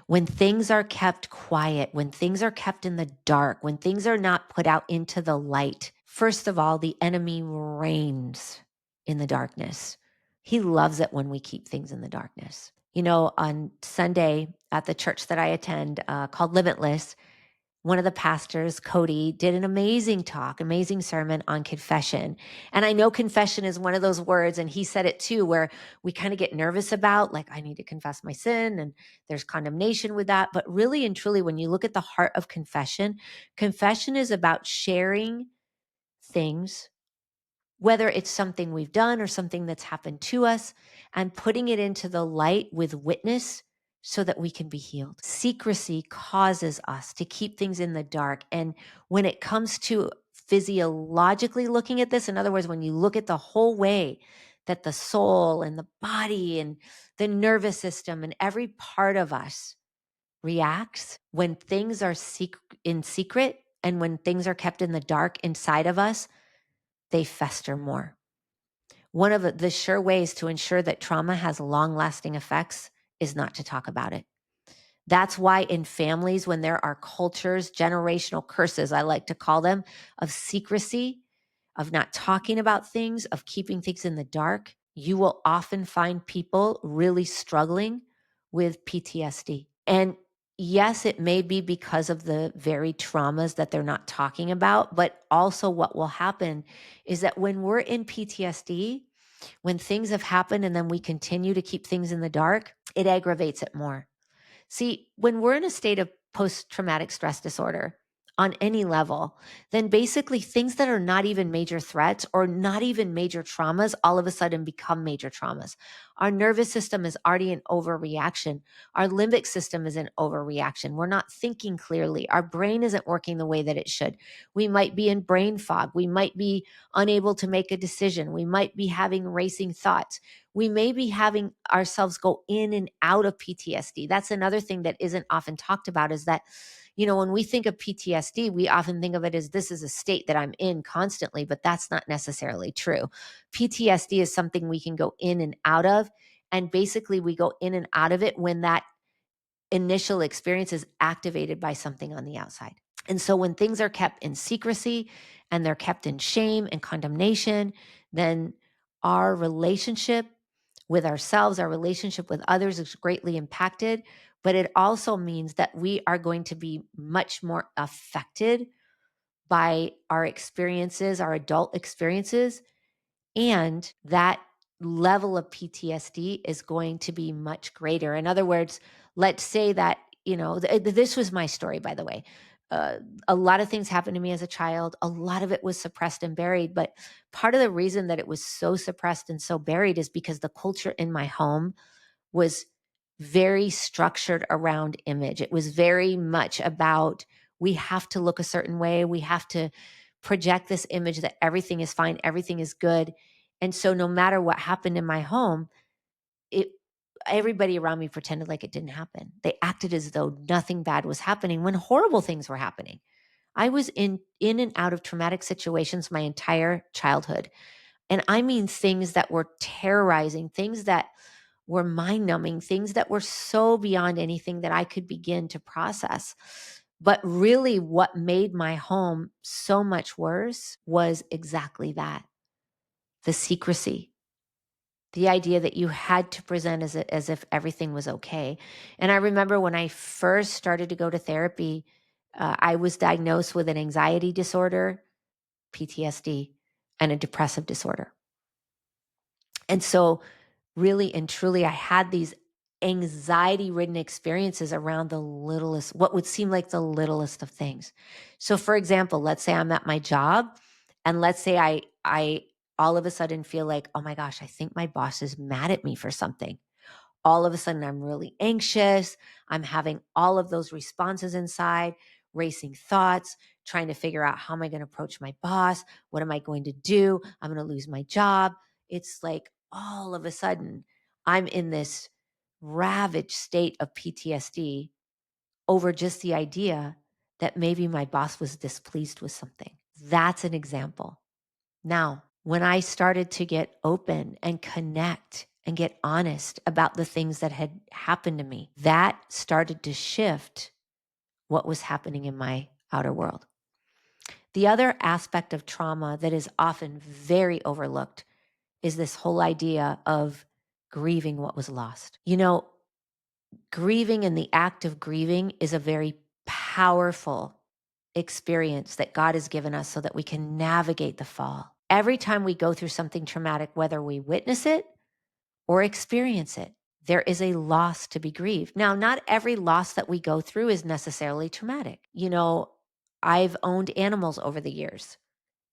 When things are kept quiet, when things are kept in the dark, when things are not put out into the light, first of all, the enemy reigns in the darkness. He loves it when we keep things in the darkness. You know, on Sunday at the church that I attend called Limitless, one of the pastors, Cody, did an amazing talk, amazing sermon on confession. And I know confession is one of those words, and he said it too, where we kind of get nervous about, like, I need to confess my sin, and there's condemnation with that. But really and truly, when you look at the heart of confession, confession is about sharing things, whether it's something we've done or something that's happened to us, and putting it into the light with witness so that we can be healed. Secrecy causes us to keep things in the dark. And when it comes to physiologically looking at this, in other words, when you look at the whole way that the soul and the body and the nervous system and every part of us reacts when things are in secret and when things are kept in the dark inside of us, they fester more. One of the sure ways to ensure that trauma has long-lasting effects is not to talk about it. That's why in families, when there are cultures, generational curses, I like to call them, of secrecy, of not talking about things, of keeping things in the dark, you will often find people really struggling with PTSD. And yes, it may be because of the very traumas that they're not talking about, but also what will happen is that when we're in PTSD, when things have happened and then we continue to keep things in the dark, it aggravates it more. See, when we're in a state of post-traumatic stress disorder on any level, then basically things that are not even major threats or not even major traumas all of a sudden become major traumas. Our nervous system is already in overreaction. Our limbic system is in overreaction. We're not thinking clearly. Our brain isn't working the way that it should. We might be in brain fog. We might be unable to make a decision. We might be having racing thoughts. We may be having ourselves go in and out of PTSD. That's another thing that isn't often talked about is that, you know, when we think of PTSD, we often think of it as this is a state that I'm in constantly, but that's not necessarily true. PTSD is something we can go in and out of. And basically, we go in and out of it when that initial experience is activated by something on the outside. And so when things are kept in secrecy and they're kept in shame and condemnation, then our relationship with ourselves, our relationship with others is greatly impacted. But it also means that we are going to be much more affected by our experiences, our adult experiences, and that level of PTSD is going to be much greater. In other words, let's say that, you know, this was my story, by the way. A lot of things happened to me as a child. A lot of it was suppressed and buried. But part of the reason that it was so suppressed and so buried is because the culture in my home was very structured around image. It was very much about we have to look a certain way. We have to project this image that everything is fine, everything is good. And so no matter what happened in my home, it everybody around me pretended like it didn't happen. They acted as though nothing bad was happening when horrible things were happening. I was in and out of traumatic situations my entire childhood. And I mean things that were terrorizing, things that were mind numbing, things that were so beyond anything that I could begin to process. But really, what made my home so much worse was exactly that, the secrecy, the idea that you had to present as if everything was okay. And I remember when I first started to go to therapy, I was diagnosed with an anxiety disorder, PTSD, and a depressive disorder. And so really and truly, I had these anxiety ridden experiences around the littlest, what would seem like the littlest of things. So for example, let's say I'm at my job and let's say I all of a sudden feel like, oh my gosh, I think my boss is mad at me for something. all of a sudden I'm really anxious. I'm having all of those responses inside, racing thoughts, trying to figure out how am I going to approach my boss? What am I going to do? I'm going to lose my job. It's like all of a sudden I'm in this ravaged state of PTSD over just the idea that maybe my boss was displeased with something. That's an example. Now, when I started to get open and connect and get honest about the things that had happened to me, that started to shift what was happening in my outer world. The other aspect of trauma that is often very overlooked is this whole idea of grieving what was lost. You know, grieving and the act of grieving is a very powerful experience that God has given us so that we can navigate the fall. Every time we go through something traumatic, whether we witness it or experience it, there is a loss to be grieved. Now, not every loss that we go through is necessarily traumatic. You know, I've owned animals over the years,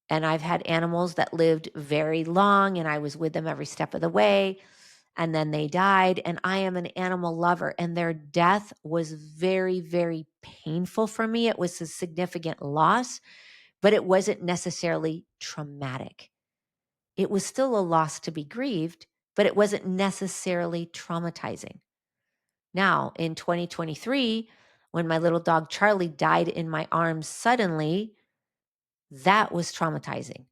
and I've had animals that lived very long, and I was with them every step of the way, and then they died. And I am an animal lover, and their death was very, very painful for me. It was a significant loss, but it wasn't necessarily traumatic. It was still a loss to be grieved, but it wasn't necessarily traumatizing. Now, in 2023, when my little dog Charlie died in my arms suddenly, that was traumatizing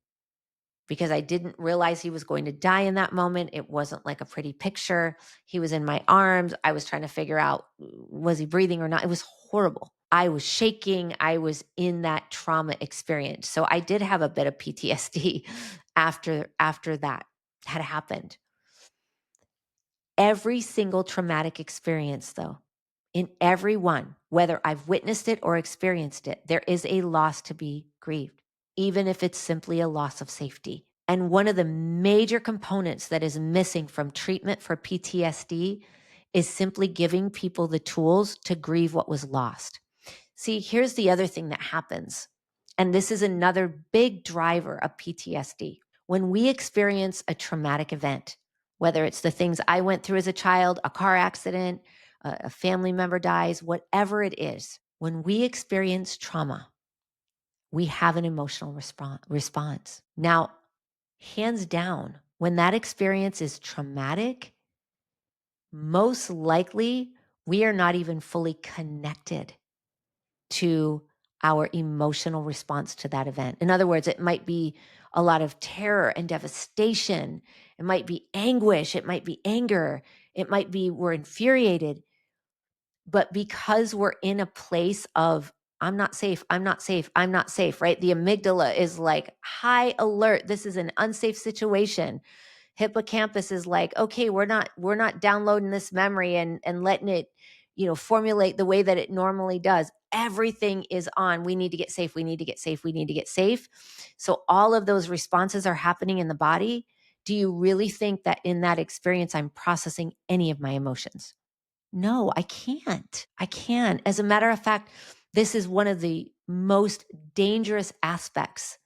because I didn't realize he was going to die in that moment. It wasn't like a pretty picture. He was in my arms. I was trying to figure out, was he breathing or not? It was horrible. I was shaking. I was in that trauma experience. So I did have a bit of PTSD after that had happened. Every single traumatic experience, though, in every one, whether I've witnessed it or experienced it, there is a loss to be grieved, even if it's simply a loss of safety. And one of the major components that is missing from treatment for PTSD is simply giving people the tools to grieve what was lost. See, here's the other thing that happens. And this is another big driver of PTSD. When we experience a traumatic event, whether it's the things I went through as a child, a car accident, a family member dies, whatever it is, when we experience trauma, we have an emotional response. Now, hands down, when that experience is traumatic, most likely we are not even fully connected to our emotional response to that event. In other words, it might be a lot of terror and devastation. It might be anguish. It might be anger. It might be we're infuriated. But because we're in a place of, I'm not safe, I'm not safe, I'm not safe, right? The amygdala is like high alert. This is an unsafe situation. Hippocampus is like, okay, we're not downloading this memory and letting it, formulate the way that it normally does. Everything is on. We need to get safe. We need to get safe. We need to get safe. So all of those responses are happening in the body. Do you really think that in that experience, I'm processing any of my emotions? No, I can't. I can't. As a matter of fact, this is one of the most dangerous aspects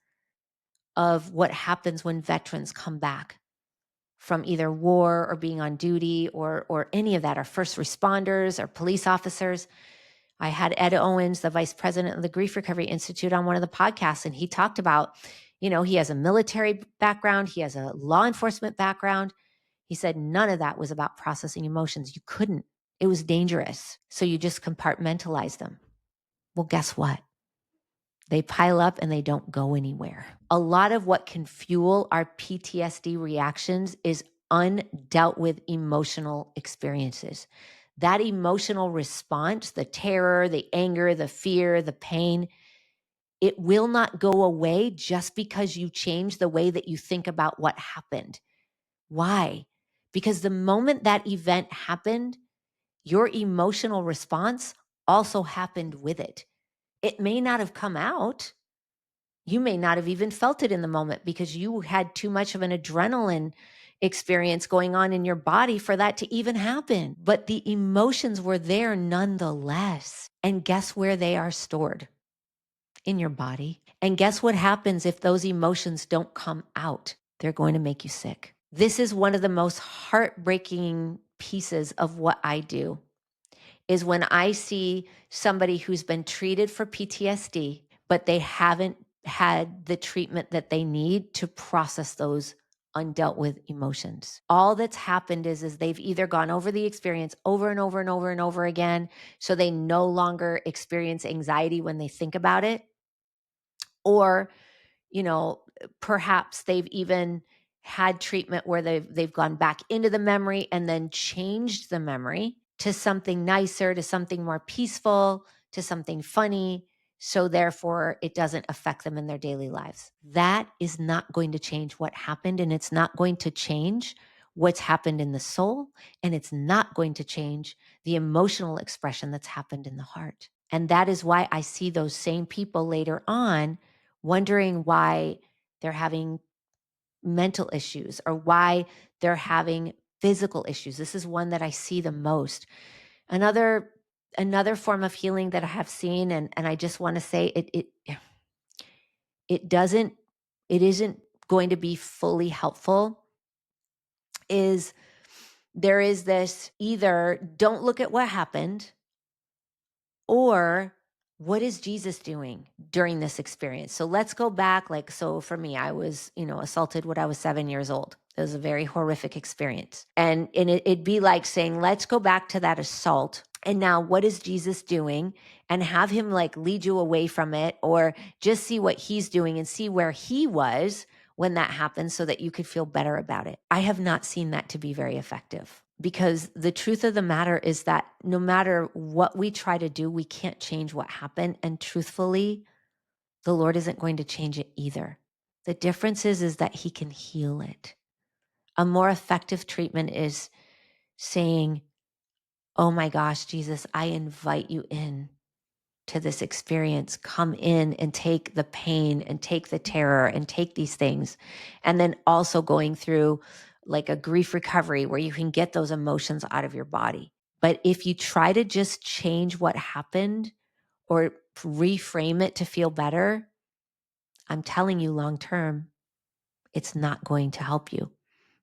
of what happens when veterans come back from either war or being on duty or any of that, or first responders or police officers. I had Ed Owens, the vice president of the Grief Recovery Institute, on one of the podcasts, and he talked about, he has a military background, he has a law enforcement background. He said none of that was about processing emotions. You couldn't. It was dangerous. So you just compartmentalize them. Well, guess what? They pile up and they don't go anywhere. A lot of what can fuel our PTSD reactions is undealt with emotional experiences. That emotional response, the terror, the anger, the fear, the pain, it will not go away just because you change the way that you think about what happened. Why? Because the moment that event happened, your emotional response also happened with it. It may not have come out. You may not have even felt it in the moment because you had too much of an adrenaline experience going on in your body for that to even happen. But the emotions were there nonetheless. And guess where they are stored? In your body. And guess what happens if those emotions don't come out? They're going to make you sick. This is one of the most heartbreaking pieces of what I do is when I see somebody who's been treated for PTSD, but they haven't had the treatment that they need to process those undealt with emotions. All that's happened is they've either gone over the experience over and over and over and over again, so they no longer experience anxiety when they think about it, or perhaps they've even had treatment where they've gone back into the memory and then changed the memory to something nicer, to something more peaceful, to something funny. So therefore, it doesn't affect them in their daily lives. That is not going to change what happened, and it's not going to change what's happened in the soul, and it's not going to change the emotional expression that's happened in the heart. And that is why I see those same people later on wondering why they're having mental issues or why they're having physical issues. This is one that I see the most. Another form of healing that I have seen, and I just want to say it isn't going to be fully helpful, is there is this either don't look at what happened, or what is Jesus doing during this experience? So let's go back. So for me, I was, assaulted when I was 7 years old. It was a very horrific experience. And it'd be like saying, let's go back to that assault. And now what is Jesus doing? And have him lead you away from it, or just see what he's doing and see where he was when that happened so that you could feel better about it. I have not seen that to be very effective, because the truth of the matter is that no matter what we try to do, we can't change what happened. And truthfully, the Lord isn't going to change it either. The difference is that he can heal it. A more effective treatment is saying, oh my gosh, Jesus, I invite you in to this experience. Come in and take the pain and take the terror and take these things. And then also going through a grief recovery where you can get those emotions out of your body. But if you try to just change what happened or reframe it to feel better, I'm telling you, long term, it's not going to help you.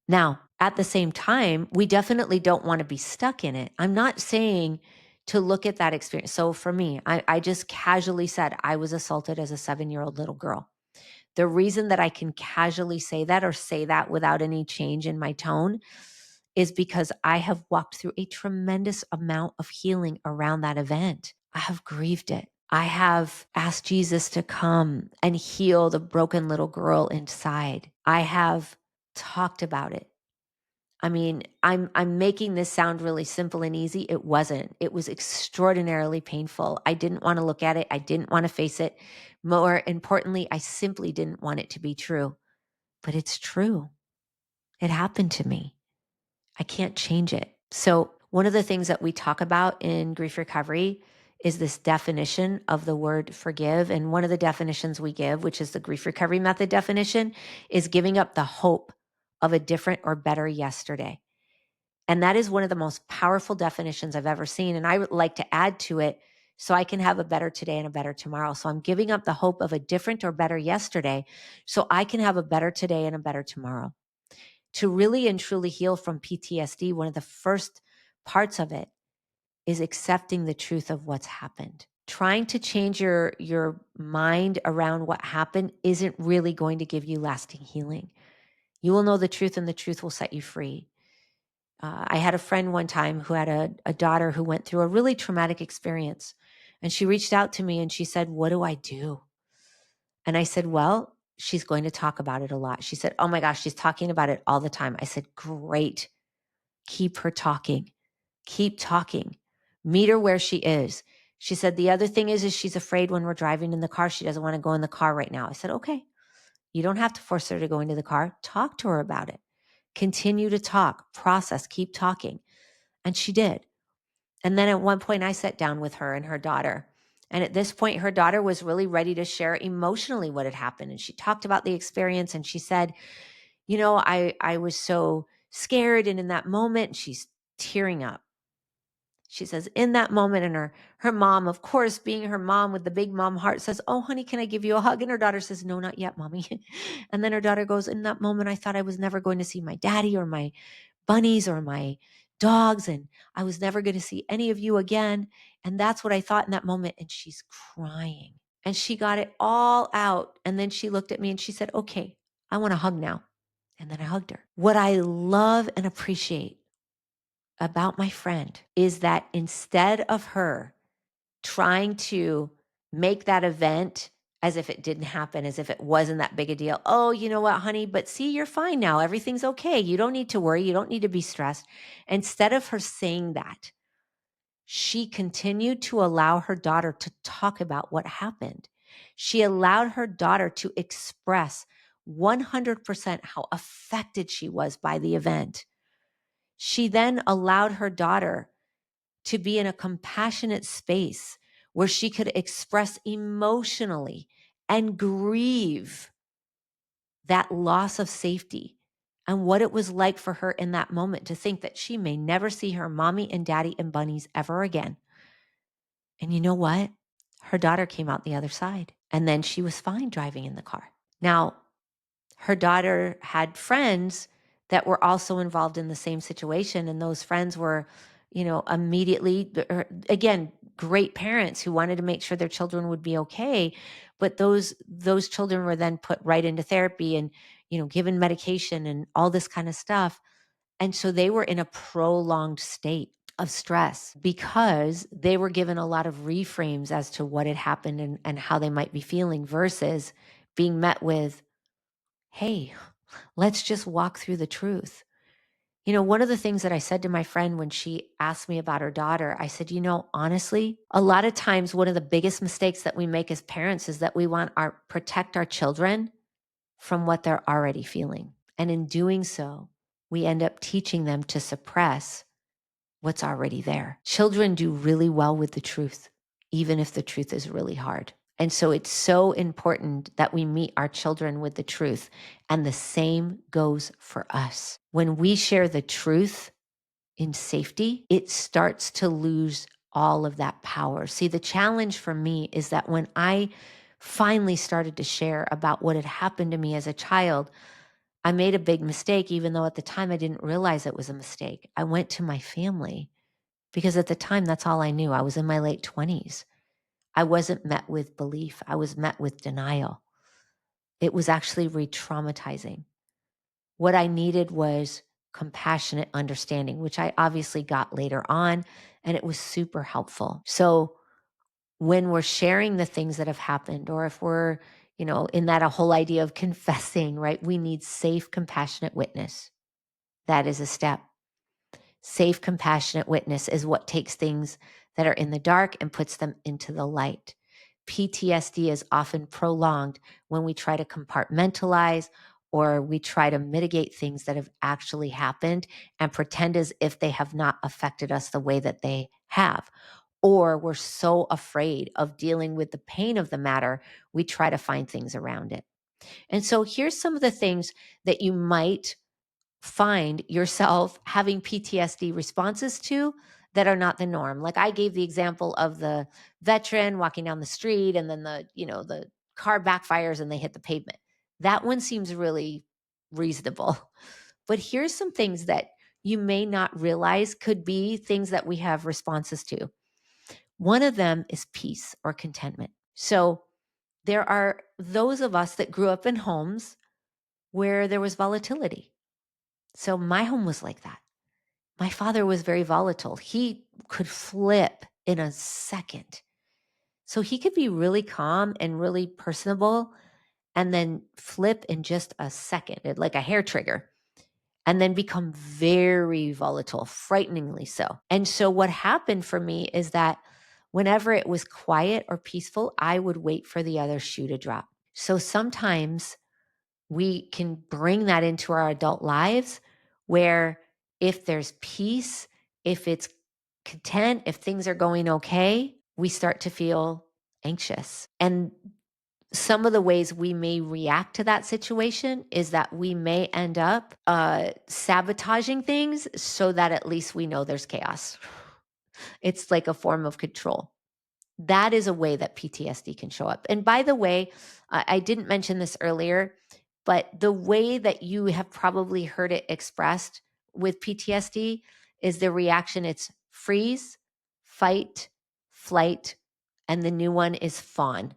Now, at the same time, we definitely don't want to be stuck in it. I'm not saying to look at that experience. So for me, I just casually said I was assaulted as a 7-year-old little girl. The reason that I can casually say that, or say that without any change in my tone, is because I have walked through a tremendous amount of healing around that event. I have grieved it. I have asked Jesus to come and heal the broken little girl inside. I have talked about it. I mean, I'm making this sound really simple and easy. It wasn't. It was extraordinarily painful. I didn't want to look at it. I didn't want to face it. More importantly, I simply didn't want it to be true. But it's true. It happened to me. I can't change it. So one of the things that we talk about in grief recovery is this definition of the word forgive. And one of the definitions we give, which is the grief recovery method definition, is giving up the hope of a different or better yesterday. And that is one of the most powerful definitions I've ever seen. And I would like to add to it, so I can have a better today and a better tomorrow. So I'm giving up the hope of a different or better yesterday so I can have a better today and a better tomorrow. To really and truly heal from PTSD, one of the first parts of it is accepting the truth of what's happened. Trying to change your mind around what happened isn't really going to give you lasting healing. You will know the truth, and the truth will set you free. I had a friend one time who had a daughter who went through a really traumatic experience. And she reached out to me and she said, what do I do? And I said, well, she's going to talk about it a lot. She said, oh my gosh, she's talking about it all the time. I said, great. Keep her talking. Keep talking. Meet her where she is. She said, the other thing is she's afraid when we're driving in the car. She doesn't want to go in the car right now. I said, okay, you don't have to force her to go into the car. Talk to her about it. Continue to talk, process, keep talking. And she did. And then at one point I sat down with her and her daughter. And at this point, her daughter was really ready to share emotionally what had happened. And she talked about the experience and she said, I was so scared. And in that moment, she's tearing up. She says, in that moment, and her mom, of course, being her mom with the big mom heart, says, oh, honey, can I give you a hug? And her daughter says, no, not yet, mommy. And then her daughter goes, in that moment, I thought I was never going to see my daddy or my bunnies or my dogs, and I was never going to see any of you again. And that's what I thought in that moment. And she's crying and she got it all out. And then she looked at me and she said, okay, I want a hug now. And then I hugged her. What I love and appreciate about my friend is that instead of her trying to make that event as if it didn't happen, as if it wasn't that big a deal. Oh, you know what, honey, but see, you're fine now. Everything's okay. You don't need to worry. You don't need to be stressed. Instead of her saying that, she continued to allow her daughter to talk about what happened. She allowed her daughter to express 100% how affected she was by the event. She then allowed her daughter to be in a compassionate space where she could express emotionally and grieve that loss of safety and what it was like for her in that moment to think that she may never see her mommy and daddy and bunnies ever again. And you know what? Her daughter came out the other side, and then she was fine driving in the car. Now, her daughter had friends that were also involved in the same situation. And those friends were, immediately, again, great parents who wanted to make sure their children would be okay. But those children were then put right into therapy and, given medication and all this kind of stuff. And so they were in a prolonged state of stress because they were given a lot of reframes as to what had happened and how they might be feeling versus being met with, hey, let's just walk through the truth. One of the things that I said to my friend when she asked me about her daughter, I said, honestly, a lot of times one of the biggest mistakes that we make as parents is that we want protect our children from what they're already feeling. And in doing so, we end up teaching them to suppress what's already there. Children do really well with the truth, even if the truth is really hard. And so it's so important that we meet our children with the truth. And the same goes for us. When we share the truth in safety, it starts to lose all of that power. See, the challenge for me is that when I finally started to share about what had happened to me as a child, I made a big mistake, even though at the time I didn't realize it was a mistake. I went to my family because at the time, that's all I knew. I was in my late 20s. I wasn't met with belief. I was met with denial. It was actually re-traumatizing. What I needed was compassionate understanding, which I obviously got later on, and it was super helpful. So when we're sharing the things that have happened, or if we're, in that a whole idea of confessing, right? We need safe, compassionate witness. That is a step. Safe, compassionate witness is what takes things that are in the dark and puts them into the light. PTSD is often prolonged when we try to compartmentalize or we try to mitigate things that have actually happened and pretend as if they have not affected us the way that they have. Or we're so afraid of dealing with the pain of the matter, we try to find things around it. And so here's some of the things that you might find yourself having PTSD responses to that are not the norm. Like I gave the example of the veteran walking down the street and then the car backfires and they hit the pavement. That one seems really reasonable. But here's some things that you may not realize could be things that we have responses to. One of them is peace or contentment. So there are those of us that grew up in homes where there was volatility. So my home was like that. My father was very volatile. He could flip in a second. So he could be really calm and really personable and then flip in just a second, like a hair trigger, and then become very volatile, frighteningly so. And so what happened for me is that whenever it was quiet or peaceful, I would wait for the other shoe to drop. So sometimes we can bring that into our adult lives where if there's peace, if it's content, if things are going okay, we start to feel anxious. And some of the ways we may react to that situation is that we may end up sabotaging things so that at least we know there's chaos. It's like a form of control. That is a way that PTSD can show up. And by the way, I didn't mention this earlier, but the way that you have probably heard it expressed with PTSD is the reaction. It's freeze, fight, flight, and the new one is fawn.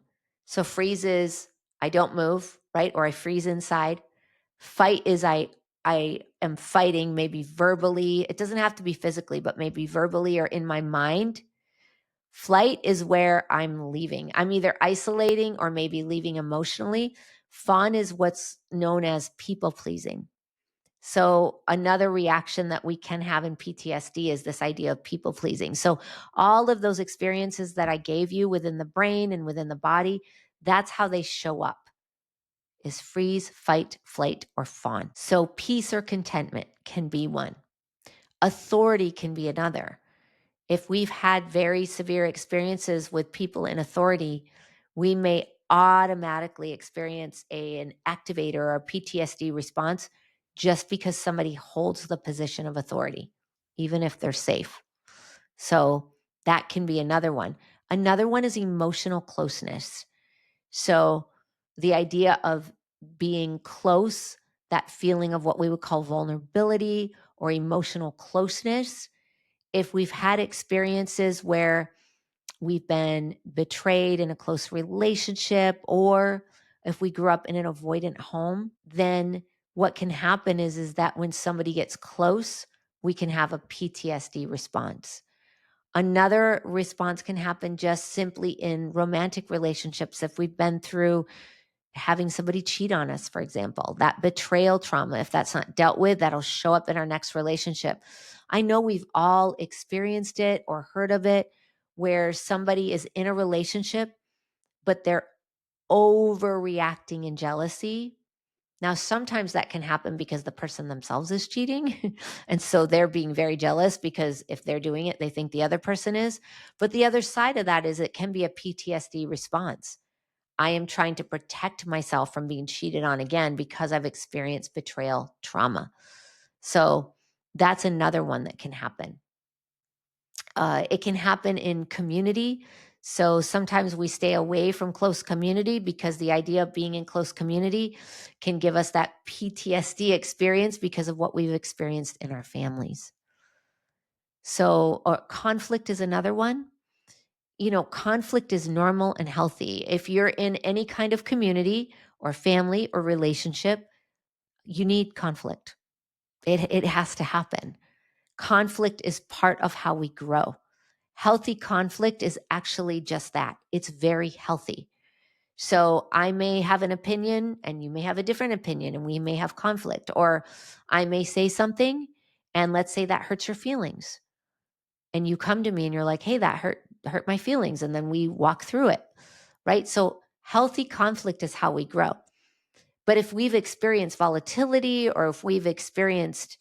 So freeze is I don't move, right? Or I freeze inside. Fight is I am fighting, maybe verbally. It doesn't have to be physically, but maybe verbally or in my mind. Flight is where I'm leaving. I'm either isolating or maybe leaving emotionally. Fawn is what's known as people pleasing. So, another reaction that we can have in PTSD is this idea of people pleasing. So, all of those experiences that I gave you within the brain and within the body, that's how they show up is freeze, fight, flight, or fawn. So, peace or contentment can be one. Authority can be another. If we've had very severe experiences with people in authority, we may automatically experience an activator or a PTSD response just because somebody holds the position of authority, even if they're safe. So that can be another one. Another one is emotional closeness. So the idea of being close, that feeling of what we would call vulnerability or emotional closeness, if we've had experiences where we've been betrayed in a close relationship, or if we grew up in an avoidant home, then what can happen is that when somebody gets close, we can have a PTSD response. Another response can happen just simply in romantic relationships. If we've been through having somebody cheat on us, for example, that betrayal trauma, if that's not dealt with, that'll show up in our next relationship. I know we've all experienced it or heard of it where somebody is in a relationship, but they're overreacting in jealousy. Now, sometimes that can happen because the person themselves is cheating. And so they're being very jealous because if they're doing it, they think the other person is. But the other side of that is it can be a PTSD response. I am trying to protect myself from being cheated on again because I've experienced betrayal trauma. So that's another one that can happen. It can happen in community. So sometimes we stay away from close community because the idea of being in close community can give us that PTSD experience because of what we've experienced in our families. So, or conflict is another one. Conflict is normal and healthy. If you're in any kind of community or family or relationship, you need conflict. It has to happen. Conflict is part of how we grow. Healthy conflict is actually just that. It's very healthy. So I may have an opinion and you may have a different opinion and we may have conflict, or I may say something and let's say that hurts your feelings. And you come to me and you're like, hey, that hurt my feelings. And then we walk through it, right? So healthy conflict is how we grow. But if we've experienced volatility or if we've experienced,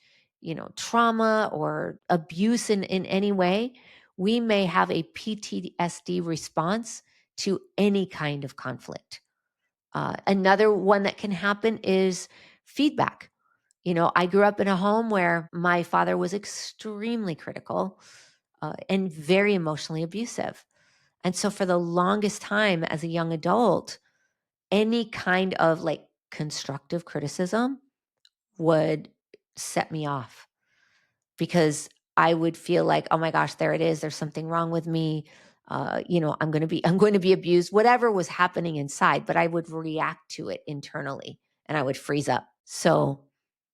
trauma or abuse in any way, we may have a PTSD response to any kind of conflict. Another one that can happen is feedback. I grew up in a home where my father was extremely critical and very emotionally abusive. And so for the longest time as a young adult, any kind of like constructive criticism would set me off because I would feel like, oh my gosh, there it is. There's something wrong with me. I'm going to be abused, whatever was happening inside, but I would react to it internally and I would freeze up. So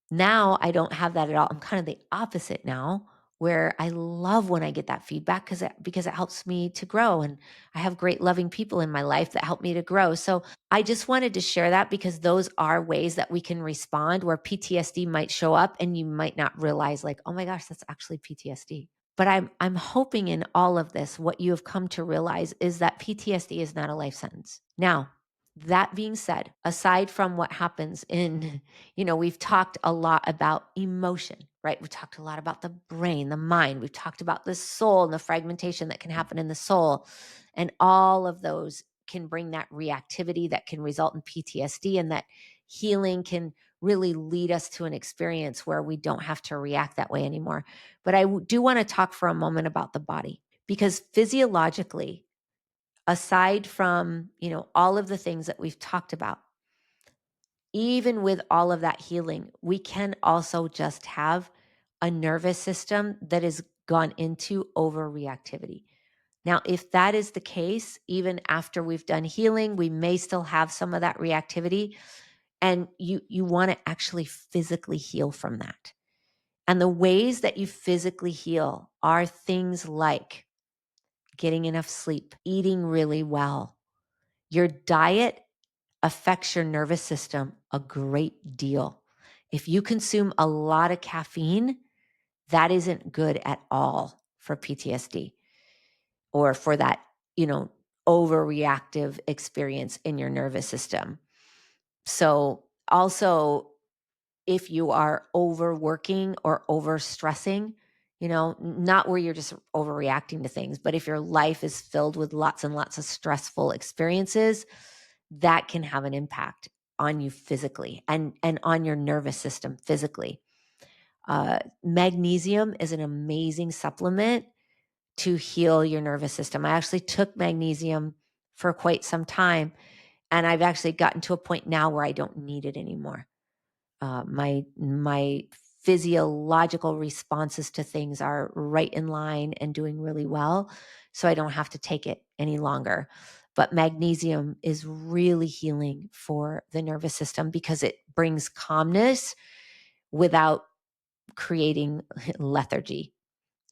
now I don't have that at all. I'm kind of the opposite now, where I love when I get that feedback because it helps me to grow, and I have great loving people in my life that help me to grow. So I just wanted to share that because those are ways that we can respond where PTSD might show up and you might not realize like, oh my gosh, that's actually PTSD. But I'm hoping in all of this, what you have come to realize is that PTSD is not a life sentence. Now, that being said, aside from what happens in, we've talked a lot about emotion, right? We've talked a lot about the brain, the mind. We've talked about the soul and the fragmentation that can happen in the soul. And all of those can bring that reactivity that can result in PTSD, and that healing can really lead us to an experience where we don't have to react that way anymore. But I do want to talk for a moment about the body, because physiologically, aside from, all of the things that we've talked about, even with all of that healing, we can also just have a nervous system that has gone into overreactivity. Now, if that is the case, even after we've done healing, we may still have some of that reactivity, and you want to actually physically heal from that. And the ways that you physically heal are things like getting enough sleep, eating really well. Your diet affects your nervous system a great deal. If you consume a lot of caffeine, that isn't good at all for PTSD or for that, overreactive experience in your nervous system. So also, if you are overworking or overstressing, not where you're just overreacting to things, but if your life is filled with lots and lots of stressful experiences, that can have an impact on you physically and on your nervous system physically. Magnesium is an amazing supplement to heal your nervous system. I actually took magnesium for quite some time, and I've actually gotten to a point now where I don't need it anymore. My physiological responses to things are right in line and doing really well, so I don't have to take it any longer. But magnesium is really healing for the nervous system because it brings calmness without creating lethargy.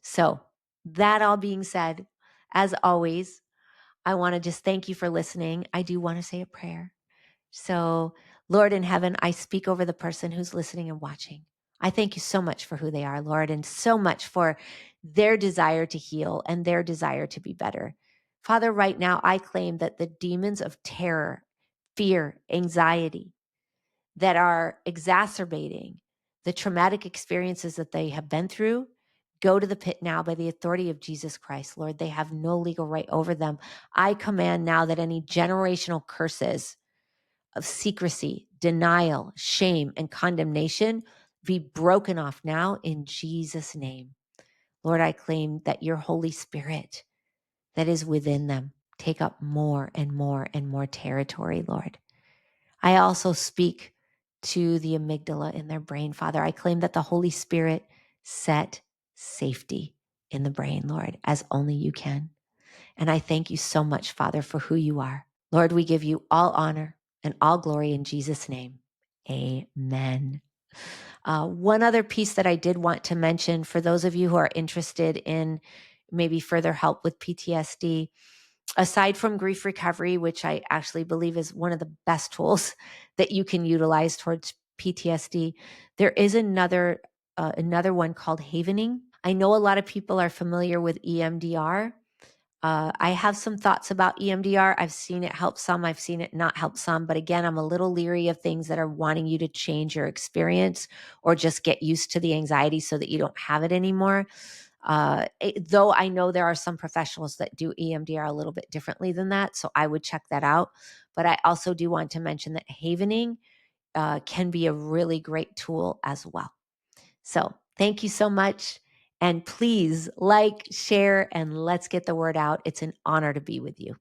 So that all being said, as always, I want to just thank you for listening. I do want to say a prayer. So, Lord in heaven, I speak over the person who's listening and watching. I thank you so much for who they are, Lord, and so much for their desire to heal and their desire to be better. Father, right now, I claim that the demons of terror, fear, anxiety that are exacerbating the traumatic experiences that they have been through go to the pit now by the authority of Jesus Christ, Lord. They have no legal right over them. I command now that any generational curses of secrecy, denial, shame, and condemnation be broken off now in Jesus' name. Lord, I claim that your Holy Spirit that is within them take up more and more and more territory, Lord. I also speak to the amygdala in their brain, Father. I claim that the Holy Spirit set safety in the brain, Lord, as only you can. And I thank you so much, Father, for who you are. Lord, we give you all honor and all glory in Jesus' name. Amen. One other piece that I did want to mention for those of you who are interested in maybe further help with PTSD, aside from grief recovery, which I actually believe is one of the best tools that you can utilize towards PTSD, there is another one called havening. I know a lot of people are familiar with EMDR. I have some thoughts about EMDR. I've seen it help some. I've seen it not help some. But again, I'm a little leery of things that are wanting you to change your experience or just get used to the anxiety so that you don't have it anymore. Though I know there are some professionals that do EMDR a little bit differently than that. So I would check that out. But I also do want to mention that havening can be a really great tool as well. So thank you so much. And please like, share, and let's get the word out. It's an honor to be with you.